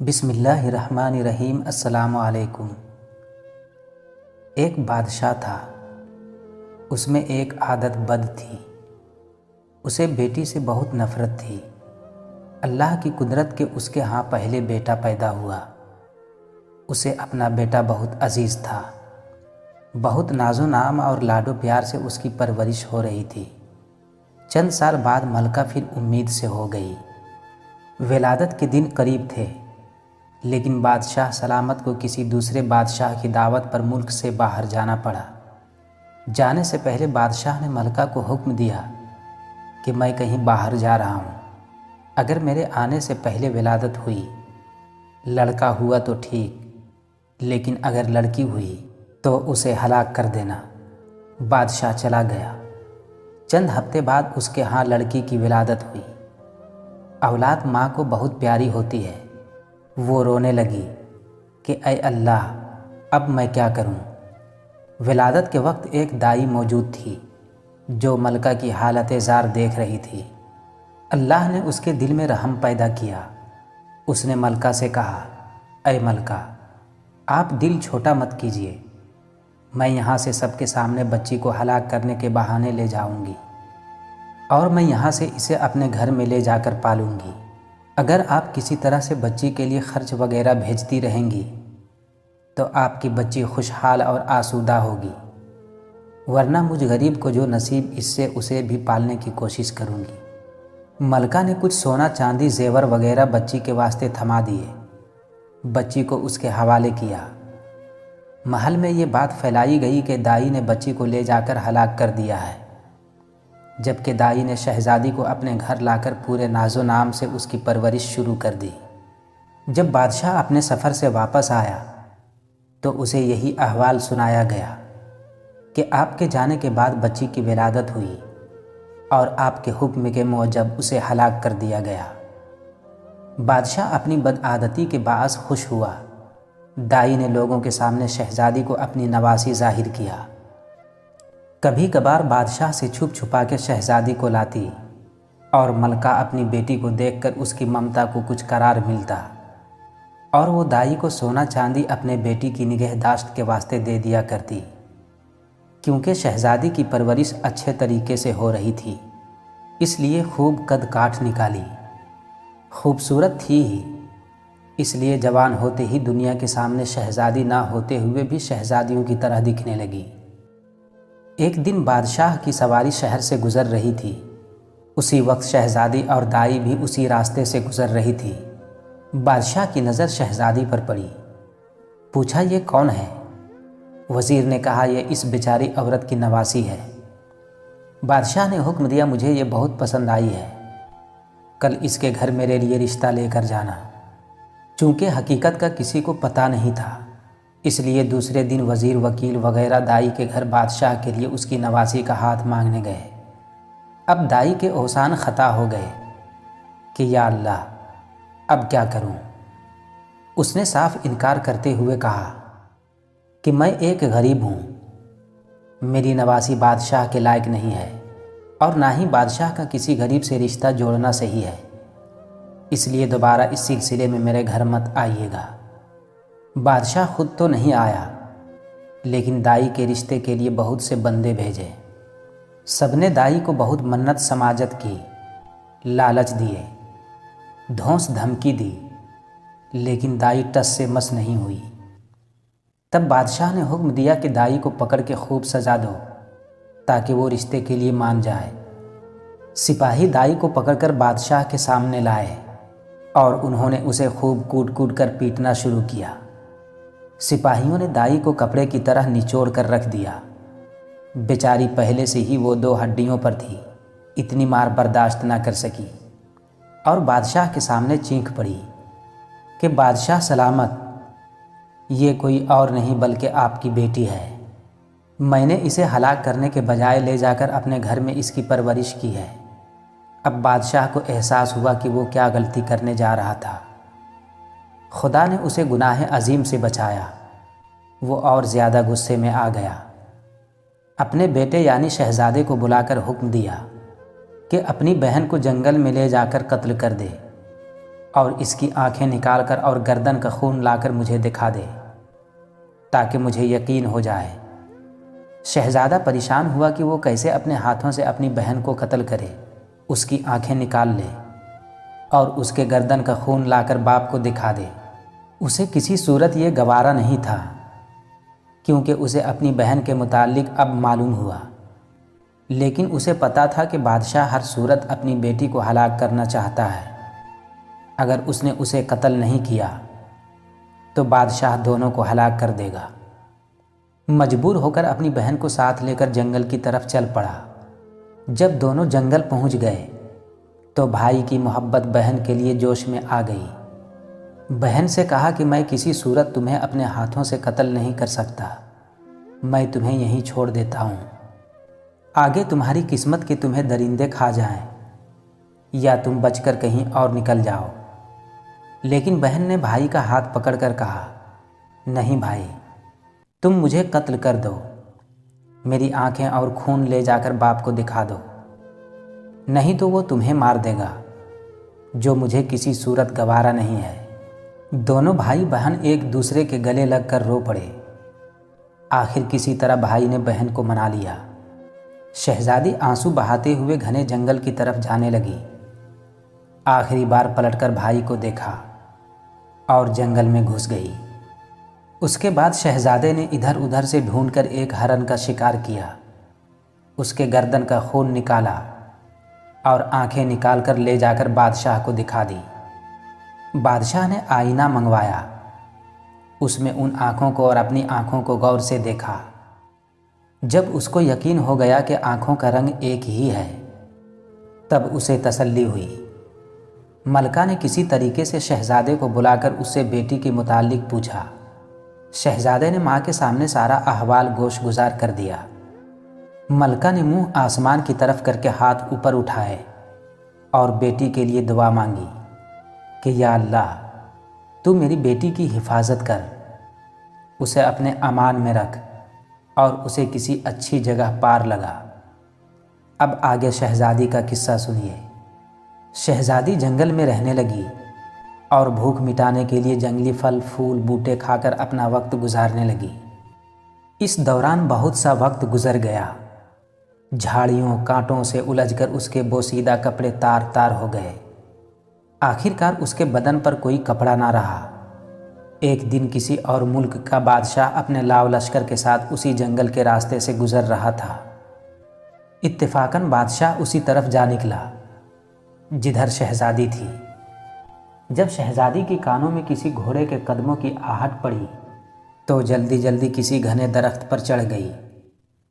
بسم اللہ الرحمن الرحیم۔ السلام علیکم۔ ایک بادشاہ تھا، اس میں ایک عادت بد تھی۔ اسے بیٹی سے بہت نفرت تھی۔ اللہ کی قدرت کہ اس کے ہاں پہلے بیٹا پیدا ہوا۔ اسے اپنا بیٹا بہت عزیز تھا۔ بہت ناز و نام اور لاڈ و پیار سے اس کی پرورش ہو رہی تھی۔ چند سال بعد ملکہ پھر امید سے ہو گئی۔ ولادت کے دن قریب تھے، لیکن بادشاہ سلامت کو کسی دوسرے بادشاہ کی دعوت پر ملک سے باہر جانا پڑا۔ جانے سے پہلے بادشاہ نے ملکہ کو حکم دیا کہ میں کہیں باہر جا رہا ہوں، اگر میرے آنے سے پہلے ولادت ہوئی، لڑکا ہوا تو ٹھیک، لیکن اگر لڑکی ہوئی تو اسے ہلاک کر دینا۔ بادشاہ چلا گیا۔ چند ہفتے بعد اس کے ہاں لڑکی کی ولادت ہوئی۔ اولاد ماں کو بہت پیاری ہوتی ہے۔ وہ رونے لگی کہ اے اللہ، اب میں کیا کروں؟ ولادت کے وقت ایک دائی موجود تھی جو ملکہ کی حالت زار دیکھ رہی تھی۔ اللہ نے اس کے دل میں رحم پیدا کیا۔ اس نے ملکہ سے کہا، اے ملکہ، آپ دل چھوٹا مت کیجیے، میں یہاں سے سب کے سامنے بچی کو ہلاک کرنے کے بہانے لے جاؤں گی، اور میں یہاں سے اسے اپنے گھر میں لے جا کر پالوں گی۔ اگر آپ کسی طرح سے بچی کے لیے خرچ وغیرہ بھیجتی رہیں گی تو آپ کی بچی خوشحال اور آسودہ ہوگی، ورنہ مجھ غریب کو جو نصیب اس سے اسے بھی پالنے کی کوشش کروں گی۔ ملکہ نے کچھ سونا چاندی زیور وغیرہ بچی کے واسطے تھما دیے، بچی کو اس کے حوالے کیا۔ محل میں یہ بات پھیلائی گئی کہ دائی نے بچی کو لے جا کر ہلاک کر دیا ہے، جبکہ دائی نے شہزادی کو اپنے گھر لا کر پورے ناز و نام سے اس کی پرورش شروع کر دی۔ جب بادشاہ اپنے سفر سے واپس آیا تو اسے یہی احوال سنایا گیا کہ آپ کے جانے کے بعد بچی کی ولادت ہوئی اور آپ کے حکم کے موجب اسے ہلاک کر دیا گیا۔ بادشاہ اپنی بدعادتی کے باعث خوش ہوا۔ دائی نے لوگوں کے سامنے شہزادی کو اپنی نوازی ظاہر کیا۔ کبھی کبھار بادشاہ سے چھپ چھپا کے شہزادی کو لاتی اور ملکہ اپنی بیٹی کو دیکھ کر اس کی ممتا کو کچھ قرار ملتا، اور وہ دائی کو سونا چاندی اپنے بیٹی کی نگہداشت کے واسطے دے دیا کرتی، کیونکہ شہزادی کی پرورش اچھے طریقے سے ہو رہی تھی، اس لیے خوب قد کاٹ نکالی۔ خوبصورت تھی ہی، اس لیے جوان ہوتے ہی دنیا کے سامنے شہزادی نہ ہوتے ہوئے بھی شہزادیوں کی طرح دکھنے لگی۔ ایک دن بادشاہ کی سواری شہر سے گزر رہی تھی۔ اسی وقت شہزادی اور دائی بھی اسی راستے سے گزر رہی تھی۔ بادشاہ کی نظر شہزادی پر پڑی۔ پوچھا، یہ کون ہے؟ وزیر نے کہا، یہ اس بیچاری عورت کی نواسی ہے۔ بادشاہ نے حکم دیا، مجھے یہ بہت پسند آئی ہے، کل اس کے گھر میرے لیے رشتہ لے کر جانا۔ چونکہ حقیقت کا کسی کو پتہ نہیں تھا، اس لیے دوسرے دن وزیر، وکیل وغیرہ دائی کے گھر بادشاہ کے لیے اس کی نواسی کا ہاتھ مانگنے گئے۔ اب دائی کے اوسان خطا ہو گئے کہ یا اللہ، اب کیا کروں؟ اس نے صاف انکار کرتے ہوئے کہا کہ میں ایک غریب ہوں، میری نواسی بادشاہ کے لائق نہیں ہے، اور نہ ہی بادشاہ کا کسی غریب سے رشتہ جوڑنا صحیح ہے، اس لیے دوبارہ اس سلسلے میں میرے گھر مت آئیے گا۔ بادشاہ خود تو نہیں آیا، لیکن دائی کے رشتے کے لیے بہت سے بندے بھیجے۔ سب نے دائی کو بہت منت سماجت کی، لالچ دیے، دھونس دھمکی دی، لیکن دائی ٹس سے مس نہیں ہوئی۔ تب بادشاہ نے حکم دیا کہ دائی کو پکڑ کے خوب سزا دو تاکہ وہ رشتے کے لیے مان جائے۔ سپاہی دائی کو پکڑ کر بادشاہ کے سامنے لائے اور انہوں نے اسے خوب کوٹ کوٹ کر پیٹنا شروع کیا۔ سپاہیوں نے دائی کو کپڑے کی طرح نچوڑ کر رکھ دیا۔ بیچاری پہلے سے ہی وہ دو ہڈیوں پر تھی، اتنی مار برداشت نہ کر سکی، اور بادشاہ کے سامنے چینخ پڑی کہ بادشاہ سلامت، یہ کوئی اور نہیں بلکہ آپ کی بیٹی ہے۔ میں نے اسے ہلاک کرنے کے بجائے لے جا کر اپنے گھر میں اس کی پرورش کی ہے۔ اب بادشاہ کو احساس ہوا کہ وہ کیا غلطی کرنے جا رہا تھا۔ خدا نے اسے گناہ عظیم سے بچایا۔ وہ اور زیادہ غصے میں آ گیا۔ اپنے بیٹے یعنی شہزادے کو بلا کر حکم دیا کہ اپنی بہن کو جنگل میں لے جا کر قتل کر دے۔ اور اس کی آنکھیں نکال کر اور گردن کا خون لا کر مجھے دکھا دے تاکہ مجھے یقین ہو جائے۔ شہزادہ پریشان ہوا کہ وہ کیسے اپنے ہاتھوں سے اپنی بہن کو قتل کرے۔ اس کی آنکھیں نکال لے اور اس کے گردن کا خون لا کر باپ کو دکھا دے۔ اسے کسی صورت یہ گوارا نہیں تھا، کیونکہ اسے اپنی بہن کے متعلق اب معلوم ہوا، لیکن اسے پتا تھا کہ بادشاہ ہر صورت اپنی بیٹی کو ہلاک کرنا چاہتا ہے۔ اگر اس نے اسے قتل نہیں کیا تو بادشاہ دونوں کو ہلاک کر دے گا۔ مجبور ہو کر اپنی بہن کو ساتھ لے کر جنگل کی طرف چل پڑا۔ جب دونوں جنگل پہنچ گئے تو بھائی کی محبت بہن کے لیے جوش میں آ گئی۔ بہن سے کہا کہ میں کسی صورت تمہیں اپنے ہاتھوں سے قتل نہیں کر سکتا، میں تمہیں یہیں چھوڑ دیتا ہوں، آگے تمہاری قسمت کہ تمہیں درندے کھا جائیں یا تم بچ کر کہیں اور نکل جاؤ۔ لیکن بہن نے بھائی کا ہاتھ پکڑ کر کہا، نہیں بھائی، تم مجھے قتل کر دو، میری آنکھیں اور خون لے جا کر باپ کو دکھا دو، نہیں تو وہ تمہیں مار دے گا، جو مجھے کسی صورت گوارا نہیں ہے۔ دونوں بھائی بہن ایک دوسرے کے گلے لگ کر رو پڑے۔ آخر کسی طرح بھائی نے بہن کو منا لیا۔ شہزادی آنسو بہاتے ہوئے گھنے جنگل کی طرف جانے لگی۔ آخری بار پلٹ کر بھائی کو دیکھا اور جنگل میں گھس گئی۔ اس کے بعد شہزادے نے ادھر ادھر سے ڈھونڈ کر ایک ہرن کا شکار کیا، اس کے گردن کا خون نکالا اور آنکھیں نکال کر لے جا کر بادشاہ کو دکھا دی۔ بادشاہ نے آئینہ منگوایا، اس میں ان آنکھوں کو اور اپنی آنکھوں کو غور سے دیکھا۔ جب اس کو یقین ہو گیا کہ آنکھوں کا رنگ ایک ہی ہے، تب اسے تسلی ہوئی۔ ملکہ نے کسی طریقے سے شہزادے کو بلا کر اس سے بیٹی کے متعلق پوچھا۔ شہزادے نے ماں کے سامنے سارا احوال گوش گزار کر دیا۔ ملکہ نے منہ آسمان کی طرف کر کے ہاتھ اوپر اٹھائے اور بیٹی کے لیے دعا مانگی کہ یا اللہ، تو میری بیٹی کی حفاظت کر، اسے اپنے امان میں رکھ اور اسے کسی اچھی جگہ پار لگا۔ اب آگے شہزادی کا قصہ سنیے۔ شہزادی جنگل میں رہنے لگی اور بھوک مٹانے کے لیے جنگلی پھل پھول بوٹے کھا کر اپنا وقت گزارنے لگی۔ اس دوران بہت سا وقت گزر گیا۔ جھاڑیوں کانٹوں سے الجھ کر اس کے بوسیدہ کپڑے تار تار ہو گئے۔ آخرکار اس کے بدن پر کوئی کپڑا نہ رہا۔ ایک دن کسی اور ملک کا بادشاہ اپنے لاؤ لشکر کے ساتھ اسی جنگل کے راستے سے گزر رہا تھا۔ اتفاقاً بادشاہ اسی طرف جا نکلا جدھر شہزادی تھی۔ جب شہزادی کے کانوں میں کسی گھوڑے کے قدموں کی آہٹ پڑی تو جلدی جلدی کسی گھنے درخت پر چڑھ گئی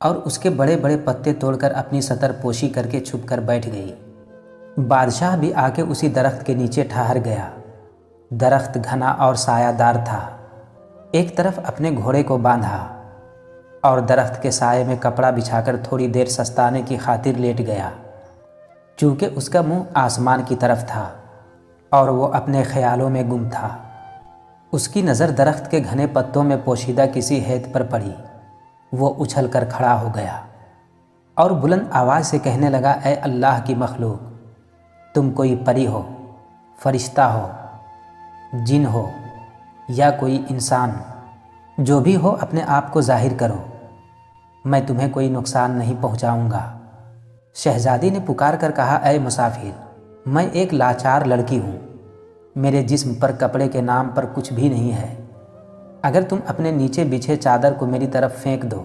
اور اس کے بڑے بڑے پتے توڑ کر اپنی ستر پوشی کر کے چھپ کر بیٹھ گئی۔ بادشاہ بھی آ کے اسی درخت کے نیچے ٹھہر گیا۔ درخت گھنا اور سایہ دار تھا۔ ایک طرف اپنے گھوڑے کو باندھا اور درخت کے سائے میں کپڑا بچھا کر تھوڑی دیر سستانے کی خاطر لیٹ گیا۔ چونکہ اس کا منہ آسمان کی طرف تھا اور وہ اپنے خیالوں میں گم تھا، اس کی نظر درخت کے گھنے پتوں میں پوشیدہ کسی ہیت پر پڑی۔ وہ اچھل کر کھڑا ہو گیا اور بلند آواز سے کہنے لگا، اے اللہ کی مخلوق، تم کوئی پری ہو، فرشتہ ہو، جن ہو یا کوئی انسان، جو بھی ہو اپنے آپ کو ظاہر کرو، میں تمہیں کوئی نقصان نہیں پہنچاؤں گا۔ شہزادی نے پکار کر کہا، اے مسافر، میں ایک لاچار لڑکی ہوں، میرے جسم پر کپڑے کے نام پر کچھ بھی نہیں ہے، اگر تم اپنے نیچے بچھے چادر کو میری طرف پھینک دو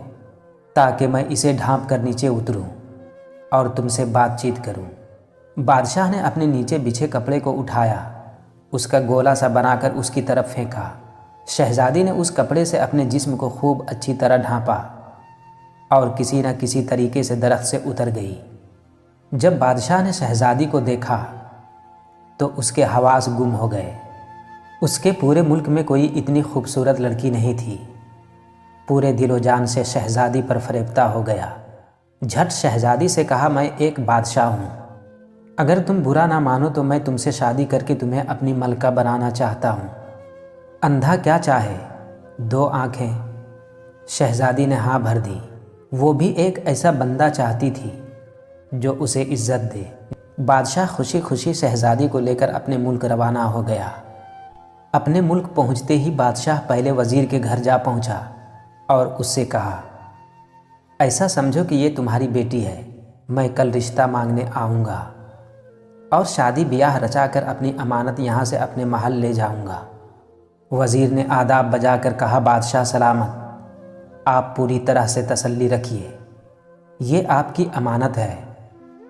تاکہ میں اسے ڈھانپ کر نیچے اتروں اور تم سے بات چیت کروں۔ بادشاہ نے اپنے نیچے بچھے کپڑے کو اٹھایا، اس کا گولا سا بنا کر اس کی طرف پھینکا۔ شہزادی نے اس کپڑے سے اپنے جسم کو خوب اچھی طرح ڈھانپا اور کسی نہ کسی طریقے سے درخت سے اتر گئی۔ جب بادشاہ نے شہزادی کو دیکھا تو اس کے حواس گم ہو گئے۔ اس کے پورے ملک میں کوئی اتنی خوبصورت لڑکی نہیں تھی۔ پورے دل و جان سے شہزادی پر فریفتہ ہو گیا۔ جھٹ شہزادی سے کہا، میں ایک بادشاہ ہوں، اگر تم برا نہ مانو تو میں تم سے شادی کر کے تمہیں اپنی ملکہ بنانا چاہتا ہوں۔ اندھا کیا چاہے، دو آنکھیں۔ شہزادی نے ہاں بھر دی۔ وہ بھی ایک ایسا بندہ چاہتی تھی جو اسے عزت دے، بادشاہ خوشی خوشی شہزادی کو لے کر اپنے ملک روانہ ہو گیا۔ اپنے ملک پہنچتے ہی بادشاہ پہلے وزیر کے گھر جا پہنچا اور اس سے کہا، ایسا سمجھو کہ یہ تمہاری بیٹی ہے، میں کل رشتہ مانگنے آؤں گا اور شادی بیاہ رچا کر اپنی امانت یہاں سے اپنے محل لے جاؤں گا۔ وزیر نے آداب بجا کر کہا، بادشاہ سلامت، آپ پوری طرح سے تسلی رکھیے، یہ آپ کی امانت ہے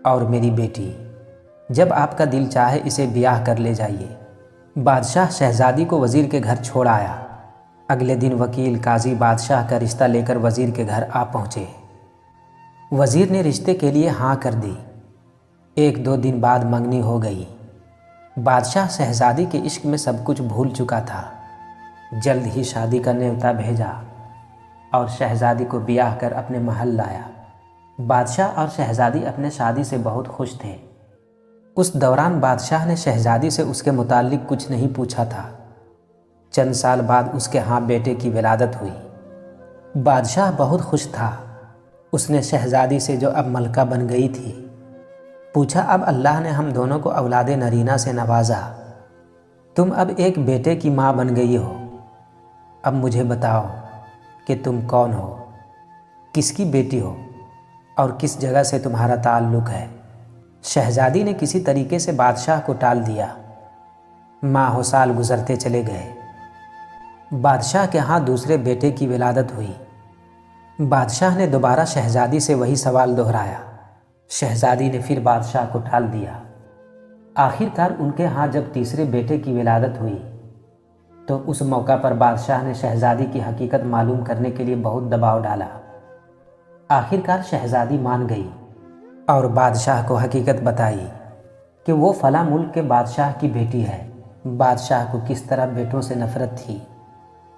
اور میری بیٹی، جب آپ کا دل چاہے اسے بیاہ کر لے جائیے۔ بادشاہ شہزادی کو وزیر کے گھر چھوڑ آیا۔ اگلے دن وکیل قاضی بادشاہ کا رشتہ لے کر وزیر کے گھر آ پہنچے۔ وزیر نے رشتے کے لیے ہاں کر دی۔ 1-2 دن بعد منگنی ہو گئی۔ بادشاہ شہزادی کے عشق میں سب کچھ بھول چکا تھا۔ جلد ہی شادی کا نیوتا بھیجا اور شہزادی کو بیاہ کر اپنے محل لایا۔ بادشاہ اور شہزادی اپنے شادی سے بہت خوش تھے۔ اس دوران بادشاہ نے شہزادی سے اس کے متعلق کچھ نہیں پوچھا تھا۔ چند سال بعد اس کے ہاں بیٹے کی ولادت ہوئی۔ بادشاہ بہت خوش تھا۔ اس نے شہزادی سے، جو اب ملکہ بن گئی تھی، پوچھا، اب اللہ نے ہم دونوں کو اولاد نرینہ سے نوازا، تم اب ایک بیٹے کی ماں بن گئی ہو، اب مجھے بتاؤ کہ تم کون ہو، کس کی بیٹی ہو اور کس جگہ سے تمہارا تعلق ہے؟ شہزادی نے کسی طریقے سے بادشاہ کو ٹال دیا۔ ماہ و سال گزرتے چلے گئے۔ بادشاہ کے ہاں دوسرے بیٹے کی ولادت ہوئی۔ بادشاہ نے دوبارہ شہزادی سے وہی سوال دہرایا۔ شہزادی نے پھر بادشاہ کو ٹال دیا۔ آخر کار ان کے ہاں جب تیسرے بیٹے کی ولادت ہوئی تو اس موقع پر بادشاہ نے شہزادی کی حقیقت معلوم کرنے کے لیے بہت دباؤ ڈالا۔ آخر کار شہزادی مان گئی اور بادشاہ کو حقیقت بتائی کہ وہ فلاں ملک کے بادشاہ کی بیٹی ہے۔ بادشاہ کو کس طرح بیٹوں سے نفرت تھی،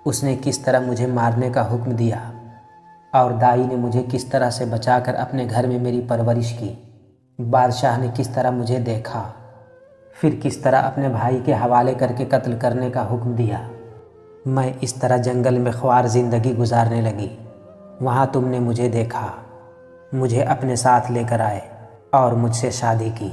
اس نے کس طرح مجھے مارنے کا حکم دیا اور دائی نے مجھے کس طرح سے بچا کر اپنے گھر میں میری پرورش کی۔ بادشاہ نے کس طرح مجھے دیکھا، پھر کس طرح اپنے بھائی کے حوالے کر کے قتل کرنے کا حکم دیا۔ میں اس طرح جنگل میں خوار زندگی گزارنے لگی۔ وہاں تم نے مجھے دیکھا، مجھے اپنے ساتھ لے کر آئے اور مجھ سے شادی کی۔